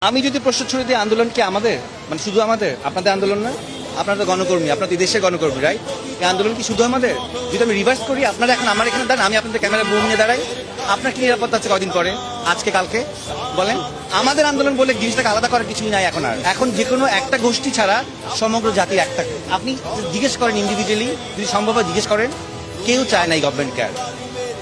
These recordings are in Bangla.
আমি যদি প্রশ্ন ছুড়ে দিই আন্দোলন কি আমাদের, মানে শুধু আমাদের, আপনাদের আন্দোলন না? আপনারা তো গণকর্মী, আপনাদের দেশের গণকর্মী, রাইট? এই আন্দোলন কি শুধু আমাদের? যদি আমি রিভার্স করি, আপনারা এখন আমার এখানে দাঁড়ান, আমি আপনাদের ক্যামেরা বুম নিয়ে দাঁড়াই, আপনার কি নিরাপত্তা আছে কদিন পরে, আজকে কালকে? বলেন। আমাদের আন্দোলন বলে জিনিসটাকে আলাদা করার কিছুই নাই এখন। আর এখন যে কোনো একটা গোষ্ঠী ছাড়া সমগ্র জাতি একটা। আপনি জিজ্ঞেস করেন ইন্ডিভিজুয়ালি, যদি সম্ভব হয় জিজ্ঞেস করেন, কেউ চায় না এই গভর্নমেন্ট কেয়ার,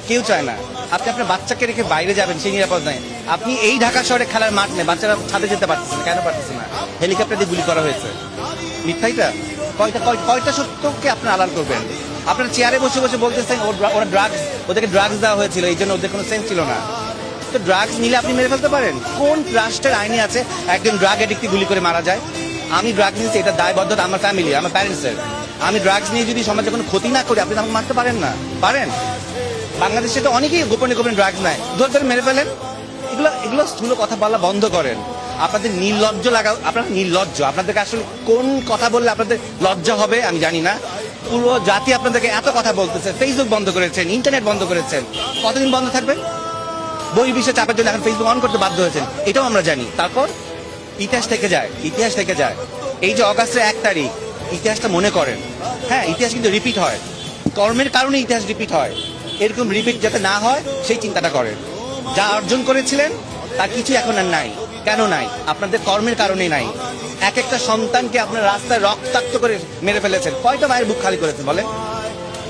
কেউ চায় না। আপনি আপনার বাচ্চাকে রেখে বাইরে যাবেন, সেই নিরাপদ নাই। আপনি এই ঢাকা শহরে খেলার মাঠ নেই, বাচ্চারা ছাদে যেতে পারতেছে না, কেন পারতেছে না? হেলিকপ্টার দিয়ে গুলি করা হয়েছে। মিথ্যাইটা কয়টা সত্যকে আপনার আড়াল করবেন? আপনার চেয়ারে বসে বসে বলতেছেন ওরা ড্রাগস, ওদেরকে ড্রাগস দেওয়া হয়েছিল, এই জন্য ওদের কোনো সেন্স ছিল না। তো ড্রাগস নিলে আপনি মেরে ফেলতে পারেন? কোন রাষ্ট্রের আইনে আছে একজন ড্রাগ এডিক্টকে গুলি করে মারা যায়? আমি ড্রাগস নিয়েছি, এটা দায়বদ্ধতা আমার ফ্যামিলি, আমার প্যারেন্টসের। আমি ড্রাগস নিয়ে যদি সমাজে কোনো ক্ষতি না করি, আপনি আমাকে মারতে পারেন না? পারেন? বাংলাদেশে তো অনেকেই গোপনে গোপনে ড্রাগস নেয়, ধরে মেরে ফেলেন। এগুলো স্থূল কথা বলা বন্ধ করেন। আপনাদের নির্লজ্জ লাগা, আপনারা নির্লজ্জ। আপনাদেরকে আসলে কোন কথা বললে আপনাদের লজ্জা হবে আমি জানি না। পুরো জাতি আপনাদেরকে এত কথা বলতেছে, ফেসবুক বন্ধ করেছেন, ইন্টারনেট বন্ধ করেছেন, কতদিন বন্ধ থাকবে? বহির্বিশ্বের চাপের জন্য এখন ফেসবুক অন করতে বাধ্য হয়েছেন, এটাও আমরা জানি। তারপর ইতিহাস থেকে যায়, ইতিহাস থেকে যায়। এই যে অগাস্টের 1 তারিখ, ইতিহাসটা মনে করেন। হ্যাঁ, ইতিহাস কিন্তু রিপিট হয়, কর্মের কারণে ইতিহাস রিপিট হয়। এরকম রিপিট যাতে না হয় সেই চিন্তাটা করেন। যা অর্জন করেছিলেন তার কিছু এখন আর নাই। কেন নাই? আপনাদের কর্মের কারণেই নাই। এক একটা সন্তানকে আপনার রাস্তায় রক্তাক্ত করে মেরে ফেলেছেন। কয়টা মায়ের বুক খালি করেছেন বলেন?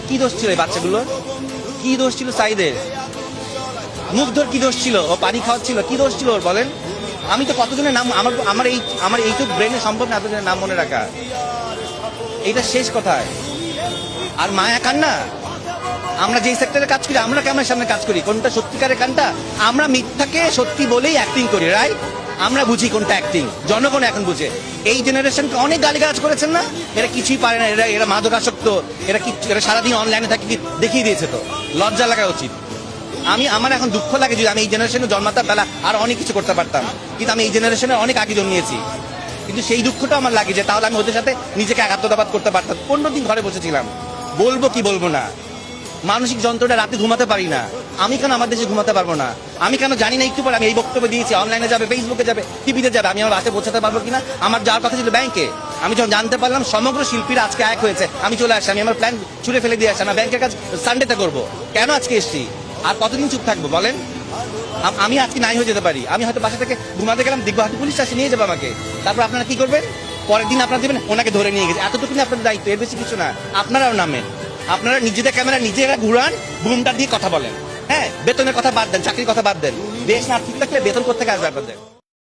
কি দোষ ছিল এই বাচ্চাগুলোর? কি দোষ ছিল সাইদের? মুগ্ধর কি দোষ ছিল? ও পানি খাওয়াচ্ছিল, কি দোষ ছিল ওর বলেন? আমি তো কতজনের নাম, আমার এইটুকু ব্রেনে সম্ভব না এতজনের নাম মনে রাখা। এইটা শেষ কথায়। আর মায়া কান্না, আমরা যেই সেক্টরে কাজ করি, আমরা ক্যামেরার সামনে কাজ করি, কোনটা সত্যিকারের কান্না? আমরা মিথ্যাকে সত্যি বলেই অ্যাক্টিং করি, রাইট? আমরা বুঝি কোনটা অ্যাক্টিং, জনগণ এখন বুঝে। এই জেনারেশনকে অনেক গালিগালাজ করেছেন না? এরা কিছুই পারে না, এরা মাদকাসক্ত, এরা সারাদিন অনলাইনে থাকে, দেখিয়ে দিয়েছে। তো লজ্জা লাগা উচিত। আমার এখন দুঃখ লাগে, যদি আমি এই জেনারেশনে জন্মাতাম তাহলে আর অনেক কিছু করতে পারতাম, কিন্তু আমি এই জেনারেশনে অনেক আগে জন্মিয়েছি। কিন্তু সেই দুঃখটা আমার লাগে যে তাহলে আমি ওদের সাথে নিজেকে আত্মদাবাদ করতে পারতাম। 15 দিন ঘরে বসেছিলাম, বলবো কি বলবো না। মানসিক যন্ত্রটা, রাতে ঘুমাতে পারি না। আমি কেন আমার দেশে ঘুমাতে পারবো না? আমি কেন জানি না একটু পরে আমি এই বক্তব্য দিয়েছি, অনলাইনে যাবে, ফেসবুকে যাবে, টিভিতে যাবে, আমি আমার রাতে পৌঁছাতে পারবো কিনা? আমার যাওয়ার কথা ছিল ব্যাংকে। আমি যখন জানতে পারলাম সমগ্র শিল্পীরা আজকে এক হয়েছে, আমি চলে আসি। আমি আমার প্ল্যান ছুড়ে ফেলে দিয়ে আসি, না ব্যাংকের কাজ সানডেতে করবো। কেন আজকে এসছি? আর কতদিন চুপ থাকবো বলেন? আমি আজকে নাই হয়ে যেতে পারি। আমি হয়তো বাসা থেকে ঘুমাতে গেলাম, দেখবো হয়তো পুলিশ আসে নিয়ে যাবে আমাকে। তারপর আপনারা কি করবেন? পরের দিন আপনারা দেবেন ওনাকে ধরে নিয়ে গেছে। এতটুকুনি আপনাদের দায়িত্ব, এর বেশি কিছু না। আপনারাও নামেন, আপনারা নিজেদের ক্যামেরা নিজেরা ঘুরান, বুমটা দিয়ে কথা বলেন। হ্যাঁ, বেতনের কথা বাদ দেন, চাকরির কথা বাদ দেন। দেশ না ঠিক থাকলে বেতন কোথা থেকে আসবে আপনাদের?